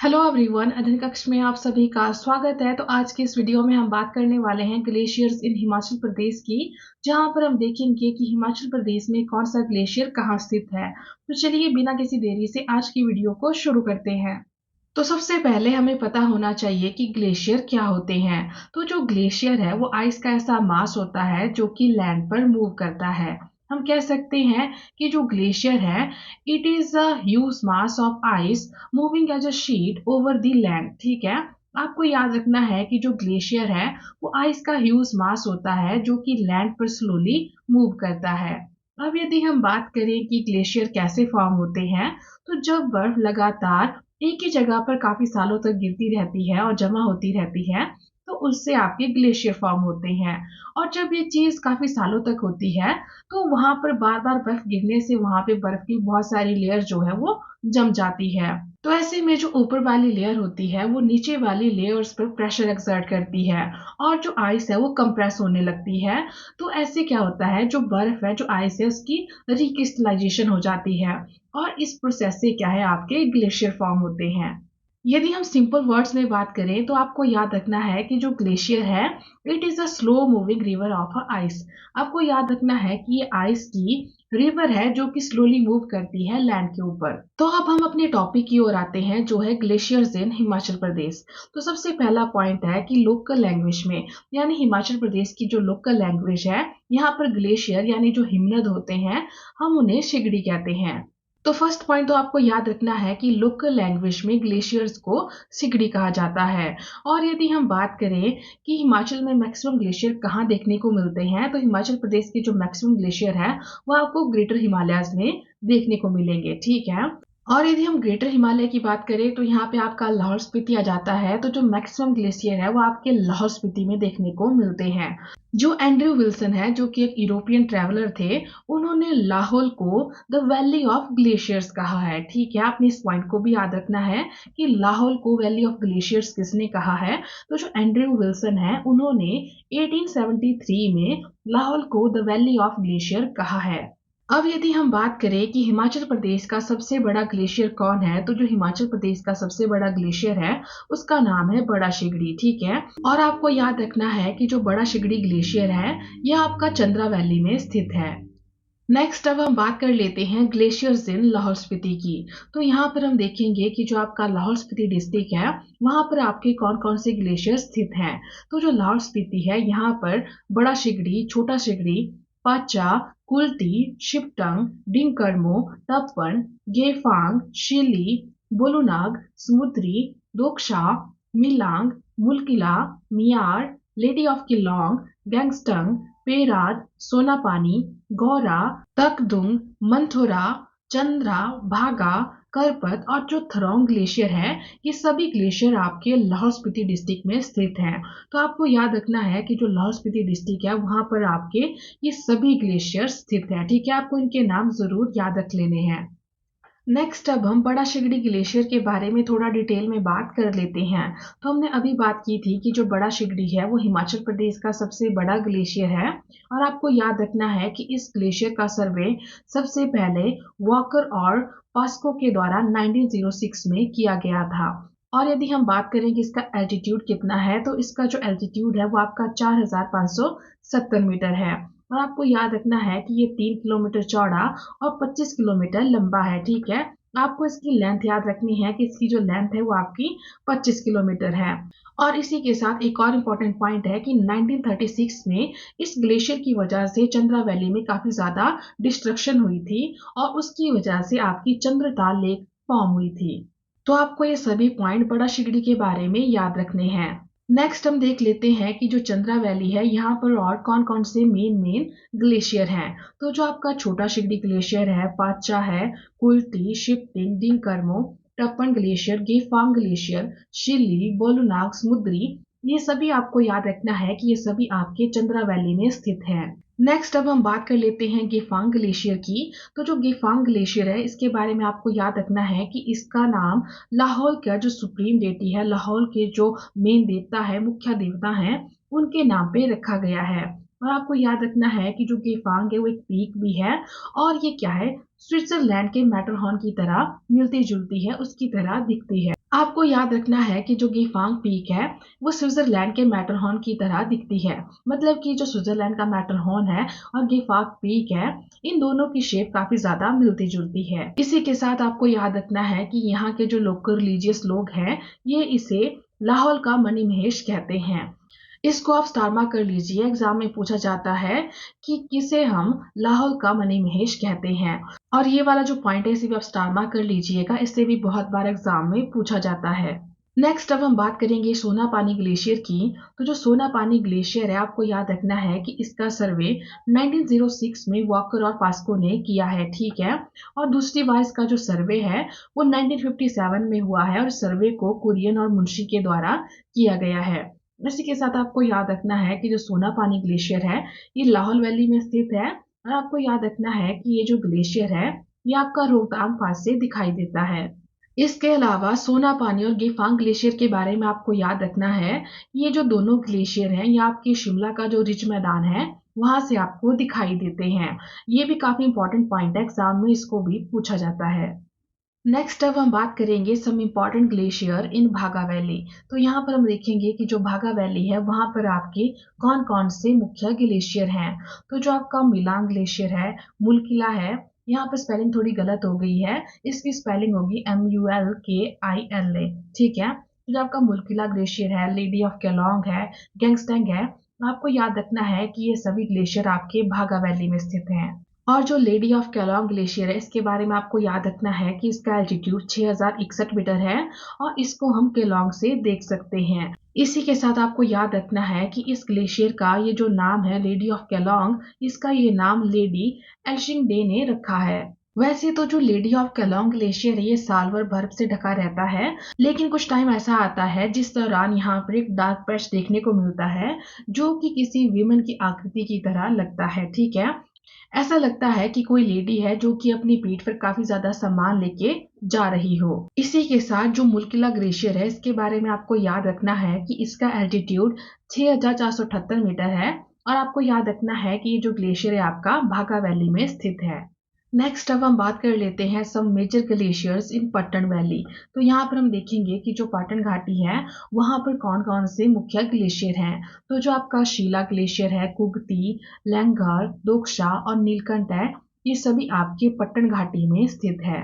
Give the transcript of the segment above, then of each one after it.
Hello everyone, अध्ययन कक्ष में आप सभी का स्वागत है। तो आज की इस वीडियो में हम बात करने वाले हैं ग्लेशियर्स इन हिमाचल प्रदेश की, जहां पर हम देखेंगे कि हिमाचल प्रदेश में कौन सा ग्लेशियर कहां स्थित है। तो चलिए बिना किसी देरी से आज की वीडियो को शुरू करते हैं। तो सबसे पहले हमें पता होना चाहिए कि ग्लेशियर क्या होते हैं। तो जो ग्लेशियर है वो आइस का ऐसा मास होता है जो कि लैंड पर मूव करता है। हम कह सकते हैं कि जो ग्लेशियर है, it is a huge mass of ice moving as a sheet over the land. ठीक है, आपको याद रखना है कि जो ग्लेशियर है वो आइस का ह्यूज मास होता है जो कि लैंड पर स्लोली मूव करता है। अब यदि हम बात करें कि ग्लेशियर कैसे फॉर्म होते हैं, तो जब बर्फ लगातार एक ही जगह पर काफी सालों तक गिरती रहती है और जमा होती रहती है, तो उससे आपके ग्लेशियर फॉर्म होते हैं। और जब ये चीज काफी सालों तक होती है, तो वहां पर बार बार बर्फ गिरने से वहां पे बर्फ की बहुत सारी लेयर जो है वो जम जाती है। तो ऐसे में जो ऊपर वाली लेयर होती है वो नीचे वाली लेयर्स पर प्रेशर एक्सर्ट करती है और जो आइस है वो कंप्रेस होने लगती है। तो ऐसे क्या होता है, जो बर्फ है, जो आइस है, उसकी रिक्रिस्टलाइजेशन हो जाती है और इस प्रोसेस से क्या है, आपके ग्लेशियर फॉर्म होते हैं। यदि हम सिंपल वर्ड्स में बात करें तो आपको याद रखना है कि जो ग्लेशियर है, it is a slow moving river of ice. आपको याद रखना है कि ये आइस की रिवर है जो कि स्लोली मूव करती है लैंड के ऊपर। तो अब हम अपने टॉपिक की ओर आते हैं, जो है ग्लेशियर्स इन हिमाचल प्रदेश। तो सबसे पहला पॉइंट है कि लोकल लैंग्वेज में, यानी हिमाचल प्रदेश की जो लोकल लैंग्वेज है, यहाँ पर ग्लेशियर यानी जो हिमनद होते हैं, हम उन्हें शिगड़ी कहते हैं। तो फर्स्ट पॉइंट तो आपको याद रखना है कि लोकल लैंग्वेज में ग्लेशियर्स को सिगड़ी कहा जाता है। और यदि हम बात करें कि हिमाचल में मैक्सिमम ग्लेशियर कहाँ देखने को मिलते हैं, तो हिमाचल प्रदेश के जो मैक्सिमम ग्लेशियर है वो आपको ग्रेटर हिमालयाज में देखने को मिलेंगे। ठीक है, और यदि हम ग्रेटर हिमालय की बात करें तो यहाँ पे आपका लाहौल स्पीति आ जाता है। तो जो मैक्सिमम ग्लेशियर है वो आपके लाहौल स्पीति में देखने को मिलते हैं। जो एंड्रयू विल्सन है, जो कि एक यूरोपियन ट्रैवलर थे, उन्होंने लाहौल को द वैली ऑफ ग्लेशियर्स कहा है। ठीक है, आपने इस पॉइंट को भी याद रखना है कि लाहौल को वैली ऑफ ग्लेशियर्स किसने कहा है। तो जो एंड्रयू विल्सन है, उन्होंने 1873 में लाहौल को द वैली ऑफ ग्लेशियर कहा है। अब यदि हम बात करें कि हिमाचल प्रदेश का सबसे बड़ा ग्लेशियर कौन है, तो जो हिमाचल प्रदेश का सबसे बड़ा ग्लेशियर है उसका नाम है बड़ा शिगड़ी। ठीक है, और आपको याद रखना है कि जो बड़ा शिगड़ी ग्लेशियर है यह आपका चंद्रा वैली में स्थित है। नेक्स्ट अब हम बात कर लेते हैं ग्लेशियर्स इन लाहौल स्पीति की। तो यहाँ पर हम देखेंगे कि जो आपका लाहौल स्पीति डिस्ट्रिक्ट है वहां पर आपके कौन कौन से ग्लेशियर स्थित हैं। तो जो लाहौल स्पीति है, यहाँ पर बड़ा शिगड़ी, छोटा शिगड़ी, पाचा, कुल्टी, शिपटंग, डिंकरमो, टप्पन, गेफांग, शिली, बोलुनाग, समुद्री, दोकशा, मिलांग, मुलकिला, मियार, लेडी ऑफ किलोंग, गैंगस्टंग, पेराद, सोनापानी, गौरा, तकदुंग, मंथोरा, चंद्रा, भागा, करपत और जो थरोंग ग्लेशियर है, ये सभी ग्लेशियर आपके लाहौल स्पीति डिस्ट्रिक्ट में स्थित हैं। तो आपको याद रखना है कि जो लाहौल स्पीति डिस्ट्रिक्ट है वहां पर आपके ये सभी ग्लेशियर स्थित हैं। ठीक है, आपको इनके नाम जरूर याद रख लेने हैं। नेक्स्ट अब हम बड़ा शिगड़ी ग्लेशियर के बारे में थोड़ा डिटेल में बात कर लेते हैं। तो हमने अभी बात की थी कि जो बड़ा शिगड़ी है वो हिमाचल प्रदेश का सबसे बड़ा ग्लेशियर है और आपको याद रखना है कि इस ग्लेशियर का सर्वे सबसे पहले वॉकर और पास्को के द्वारा 1906 में किया गया था। और यदि हम बात करें कि इसका एल्टीट्यूड कितना है, तो इसका जो एल्टीट्यूड है वो आपका 4570 मीटर है। और आपको याद रखना है कि ये 3 किलोमीटर चौड़ा और 25 किलोमीटर लंबा है। ठीक है, आपको इसकी लेंथ याद रखनी है कि इसकी जो लेंथ है वो आपकी 25 किलोमीटर है। और इसी के साथ एक और इम्पोर्टेंट पॉइंट है कि 1936 में इस ग्लेशियर की वजह से चंद्रा वैली में काफी ज्यादा डिस्ट्रक्शन हुई थी और उसकी वजह से आपकी चंद्रताल लेक फॉर्म हुई थी। तो आपको ये सभी पॉइंट बड़ा शिगड़ी के बारे में याद रखने हैं। नेक्स्ट हम देख लेते हैं कि जो चंद्रा वैली है यहाँ पर और कौन कौन से मेन ग्लेशियर हैं। तो जो आपका छोटा शिगड़ी ग्लेशियर है, पाचा है, कुल्टी, शिप्टिंग, डिंकरमो, टप्पन ग्लेशियर, गेफांग ग्लेशियर, शिली, बोलुनाग, समुद्री, ये सभी आपको याद रखना है कि ये सभी आपके चंद्रा वैली में स्थित हैं। नेक्स्ट अब हम बात कर लेते हैं गेफांग ग्लेशियर की। तो जो गेफांग ग्लेशियर है इसके बारे में आपको याद रखना है कि इसका नाम लाहौल का जो सुप्रीम डेटी है, लाहौल के जो मेन देवता है, मुख्य देवता है, उनके नाम पे रखा गया है। और आपको याद रखना है कि जो गेफांग है वो एक पीक भी है और ये क्या है, स्विट्जरलैंड के मैटरहॉर्न की तरह मिलती जुलती है, उसकी तरह दिखती है। आपको याद रखना है कि जो गिफांग पीक है वो स्विट्जरलैंड के मैटरहॉर्न की तरह दिखती है। मतलब कि जो स्विट्जरलैंड का मैटरहॉर्न है और गिफांग पीक है, इन दोनों की शेप काफी ज्यादा मिलती जुलती है। इसी के साथ आपको याद रखना है कि यहाँ के जो लोकल रिलीजियस लोग हैं, ये इसे लाहौल का मणि महेश कहते हैं। इसको आप स्टार मार्क कर लीजिए, एग्जाम में पूछा जाता है कि किसे हम लाहौल का मणि महेश कहते हैं। और ये वाला जो पॉइंट है इसे भी आप स्टार मार्क कर लीजिएगा, इससे भी बहुत बार एग्जाम में पूछा जाता है। नेक्स्ट अब हम बात करेंगे सोना पानी ग्लेशियर की। तो जो सोना पानी ग्लेशियर है, आपको याद रखना है कि इसका सर्वे 1906 में वॉकर और पास्को ने किया है, ठीक है। और दूसरी बार इसका जो सर्वे है वो 1957 में हुआ है और सर्वे को कुरियन और मुंशी के द्वारा किया गया है। इसी के साथ आपको याद रखना है कि जो सोना पानी ग्लेशियर है ये लाहौल वैली में स्थित है। और आपको याद रखना है कि ये जो ग्लेशियर है ये आपका रोहतांग पास से दिखाई देता है। इसके अलावा सोना पानी और गेफांग ग्लेशियर के बारे में आपको याद रखना है, ये जो दोनों ग्लेशियर हैं ये आपके शिमला का जो रिज मैदान है वहां से आपको दिखाई देते हैं। ये भी काफी इंपॉर्टेंट पॉइंट है, एग्जाम में इसको भी पूछा जाता है। नेक्स्ट अब हम बात करेंगे सम इम्पॉर्टेंट ग्लेशियर इन भागा वैली। तो यहाँ पर हम देखेंगे कि जो भागा वैली है वहां पर आपके कौन कौन से मुख्य ग्लेशियर हैं। तो जो आपका मिलांग ग्लेशियर है, मुलकिला है, यहाँ पर स्पेलिंग थोड़ी गलत हो गई है, इसकी स्पेलिंग होगी MULKILA, ठीक है। तो जो आपका मुलकिला ग्लेशियर है, लेडी ऑफ केलोंग है, गैंगस्टैंग है, आपको याद रखना है कि ये सभी ग्लेशियर आपके भागा वैली में स्थित हैं। और जो लेडी ऑफ केलोंग ग्लेशियर है इसके बारे में आपको याद रखना है कि इसका एल्टीट्यूड 6061 मीटर है और इसको हम केलोंग से देख सकते हैं। इसी के साथ आपको याद रखना है कि इस ग्लेशियर का ये जो नाम है लेडी ऑफ केलोंग, इसका ये नाम लेडी एल्शिंग डे ने रखा है। वैसे तो जो लेडी ऑफ केलोंग ग्लेशियर है ये साल भर बर्फ से ढका रहता है, लेकिन कुछ टाइम ऐसा आता है जिस दौरान यहाँ पर एक डार्क पैच देखने को मिलता है जो कि किसी विमेन की आकृति की तरह लगता है, ठीक है। ऐसा लगता है कि कोई लेडी है जो कि अपनी पीठ पर काफी ज्यादा सामान लेके जा रही हो। इसी के साथ जो मुलकिला ग्लेशियर है इसके बारे में आपको याद रखना है कि इसका एल्टीट्यूड 6478 मीटर है और आपको याद रखना है कि ये जो ग्लेशियर है आपका भागा वैली में स्थित है। नेक्स्ट अब हम बात कर लेते हैं सम मेजर ग्लेशियर्स इन पट्टन वैली। तो यहाँ पर हम देखेंगे कि जो पाटन घाटी है वहां पर कौन कौन से मुख्य ग्लेशियर हैं। तो जो आपका शीला ग्लेशियर है, कुगती, लैंगर, दोकशा और नीलकंठ है, ये सभी आपके पट्टन घाटी में स्थित है।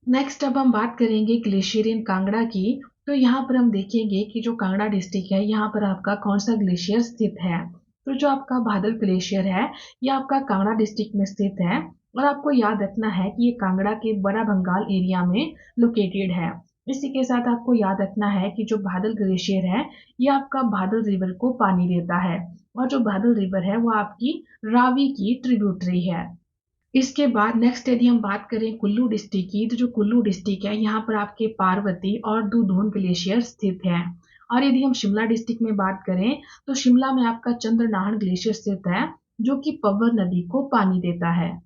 नेक्स्ट अब हम बात करेंगे ग्लेशियर इन कांगड़ा की। तो यहाँ पर हम देखेंगे कि जो कांगड़ा डिस्ट्रिक्ट है यहाँ पर आपका कौन सा ग्लेशियर स्थित है। तो जो आपका बादल ग्लेशियर है ये आपका कांगड़ा डिस्ट्रिक्ट में स्थित है और आपको याद रखना है कि ये कांगड़ा के बड़ा बंगाल एरिया में लोकेटेड है। इसी के साथ आपको याद रखना है कि जो बादल ग्लेशियर है ये आपका बादल रिवर को पानी देता है और जो बादल रिवर है वो आपकी रावी की ट्रिब्यूटरी है। इसके बाद नेक्स्ट यदि हम बात करें कुल्लू डिस्ट्रिक्ट की, तो जो कुल्लू डिस्ट्रिक्ट है यहाँ पर आपके पार्वती और दुधोन ग्लेशियर स्थित हैं। और यदि हम शिमला डिस्ट्रिक्ट में बात करें तो शिमला में आपका चंद्रनाहन ग्लेशियर स्थित है जो कि पवर नदी को पानी देता है।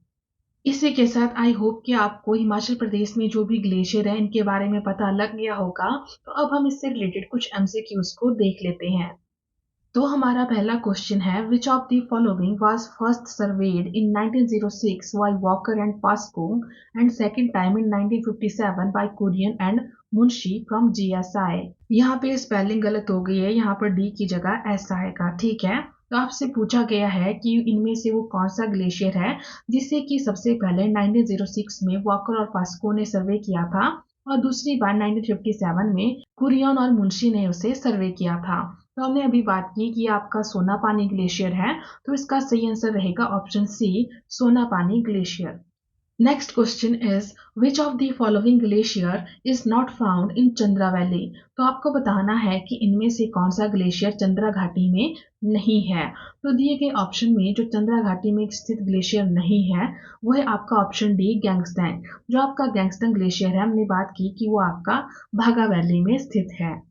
इसी के साथ आई होप कि आपको हिमाचल प्रदेश में जो भी ग्लेशियर है इनके बारे में पता लग गया होगा। तो अब हम इससे रिलेटेड कुछ MCQs को देख लेते हैं। तो हमारा पहला क्वेश्चन है, which of the following was first surveyed in 1906 by Walker and Pascoe and second time in 1957 by Kurian and Munshi from GSI। यहाँ पे स्पेलिंग गलत हो गई है, यहाँ पर डी की जगह एस आएगा, ठीक है। तो आपसे पूछा गया है कि इनमें से वो कौन सा ग्लेशियर है जिसे कि सबसे पहले 1906 में वॉकर और पास्को ने सर्वे किया था और दूसरी बार 1957 में कुरियन और मुंशी ने उसे सर्वे किया था। तो हमने अभी बात की कि आपका सोना पानी ग्लेशियर है, तो इसका सही आंसर रहेगा ऑप्शन सी, सोना पानी glacier. Next question is, which of the following glacier is not found in Chandra valley. तो आपको बताना है कि इनमें से कौन सा ग्लेशियर चंद्रा घाटी में नहीं है। तो दिए गए ऑप्शन में जो चंद्रा घाटी में स्थित ग्लेशियर नहीं है वो है आपका ऑप्शन डी, गैंगस्टैंग। जो आपका गैंगस्टैंग ग्लेशियर है हमने बात की कि वो आपका भागा वैली में स्थित है।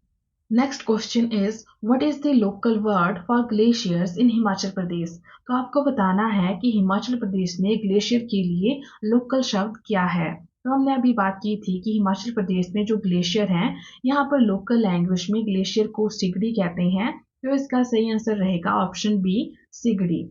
Next question is, what is the local word for glaciers in Himachal Pradesh. तो आपको बताना है कि हिमाचल प्रदेश में ग्लेशियर के लिए लोकल शब्द क्या है। तो हमने अभी बात की थी कि हिमाचल प्रदेश में जो ग्लेशियर हैं यहाँ पर लोकल लैंग्वेज में ग्लेशियर को सिगड़ी कहते हैं। तो इसका सही आंसर रहेगा option B, Shigri.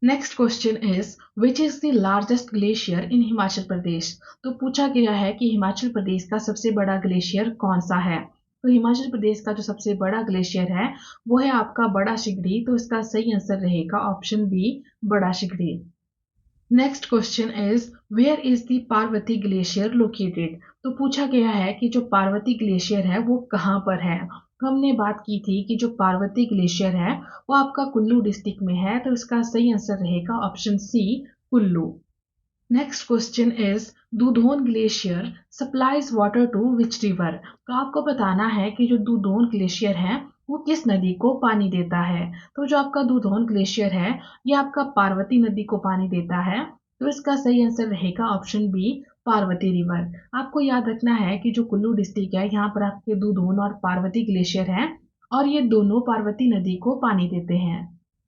Next question is which is the largest glacier in Himachal Pradesh. तो पूछा गया है कि हिमाचल प्रदेश का सबसे बड़ा ग्लेशियर कौन सा है। तो हिमाचल प्रदेश का जो सबसे बड़ा ग्लेशियर है वो है आपका बड़ा शिगड़ी। तो इसका सही आंसर रहेगा option B, Bara Shigri. Next question is where is the Parvati glacier located. तो पूछा गया है कि जो पार्वती ग्लेशियर है वो कहाँ पर है। तो हमने बात की थी कि जो पार्वती ग्लेशियर है वो आपका कुल्लू डिस्ट्रिक्ट में है। तो इसका सही आंसर रहेगा option C, Kullu. Next question is Dudhon glacier supplies water to which river. तो आपको बताना है कि जो दूधोन ग्लेशियर है वो किस नदी को पानी देता है। तो जो आपका दूधोन ग्लेशियर है ये आपका पार्वती नदी को पानी देता है। तो इसका सही आंसर रहेगा ऑप्शन बी, पार्वती रिवर। आपको याद रखना है कि जो कुल्लू डिस्ट्रिक्ट है यहाँ पर आपके दूधोन और पार्वती ग्लेशियर है और ये दोनों पार्वती नदी को पानी देते हैं।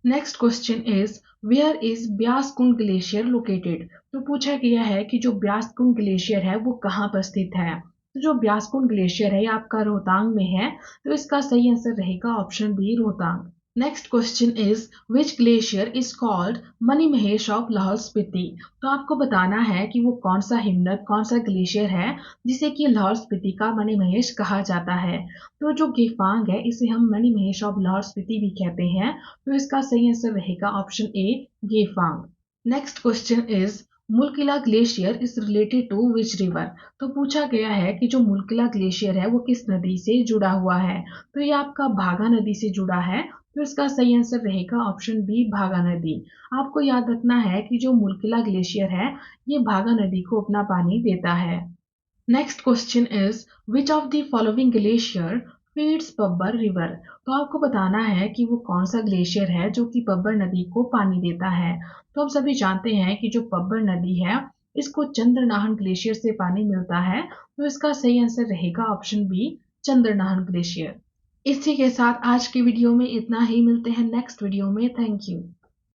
Next question is where is Beas Kund glacier located. तो पूछा गया है कि जो ब्यास कुंड ग्लेशियर है वो कहाँ पर स्थित है। तो जो ब्यास कुंड ग्लेशियर है ये आपका रोहतांग में है। तो इसका सही आंसर रहेगा option B, Rohtang. Next question is which glacier is called Mani Mahesh of Lahaul Spiti. तो आपको बताना है कि वो कौन सा हिमनद, कौन सा ग्लेशियर है जिसे कि लाहौल स्पीति का मणि महेश कहा जाता है। तो जो गेफांग है इसे हम मणि महेश ऑफ लाहौल स्पीति भी कहते हैं। तो इसका सही आंसर रहेगा option A, Gephang. Next question is Mulkila glacier is related to which river. तो पूछा गया है कि जो मुलकिला ग्लेशियर है वो किस नदी से जुड़ा हुआ है। तो ये आपका भागा नदी से जुड़ा है। तो इसका सही आंसर रहेगा ऑप्शन बी, भागा नदी। आपको याद रखना है कि जो मुलकिला ग्लेशियर है ये भागा नदी को अपना पानी देता है। Next question is which of the following glacier feeds Pabbar river. तो आपको बताना है कि वो कौन सा ग्लेशियर है जो कि पब्बर नदी को पानी देता है। तो हम सभी जानते हैं कि जो पब्बर नदी है इसको चंद्रनाहन ग्लेशियर से पानी मिलता है। तो इसका सही आंसर रहेगा ऑप्शन बी, चंद्रनाहन ग्लेशियर। इसी के साथ आज की वीडियो में इतना ही। मिलते हैं नेक्स्ट वीडियो में। Thank you.